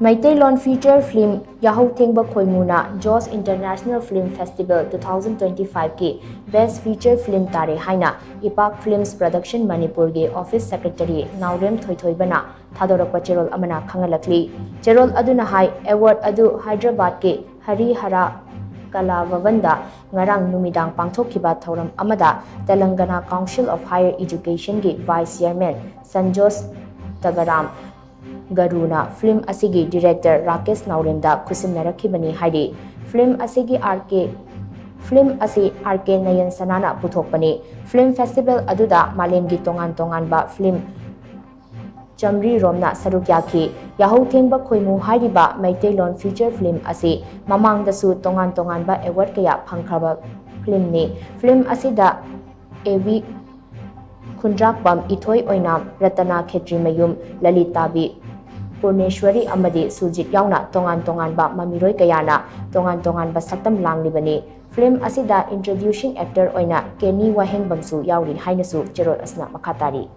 MEITEILON feature film Yahouthengba Khoimu na Jos International Film Festival 2025 ki Best Feature Film Tare HAINA IPAK Films Production Manipur ge Office Secretary NAOREM THOITHOIBA na THADORAKPA CHEROL AMANA KHANGHALLAKLI CHEROL aduna hai award adu Hyderabad ke Harihara Kala Bhavanda ngarang numidang pangthokhiba thoram amada Telangana Council of Higher Education ge Vice Chairman Sanjos Tagaram Garuna film asigi director Rakesh Naorem da khusimnarakhibani haidi film asigi RK Nayan Sanana puthokpani film festival aduda malemgi tongan ba film Chamri Romna Sarukyaki Yahouthengba Khoimu hariba MEITEILON feature film asi mamangdasu tongan ba award kaya phangkhaba film ni film asida AV Khundrakpam Ithoi Oinam Ratana Khetrimayum Lalitabi Purneshwari amadi Sujit yauna tongan ba mamiroi kayana tongan ba saktam langlibani film asida introducing actor oina Kenny Wahengbamsu yauri hainasu Cherol asna makhatari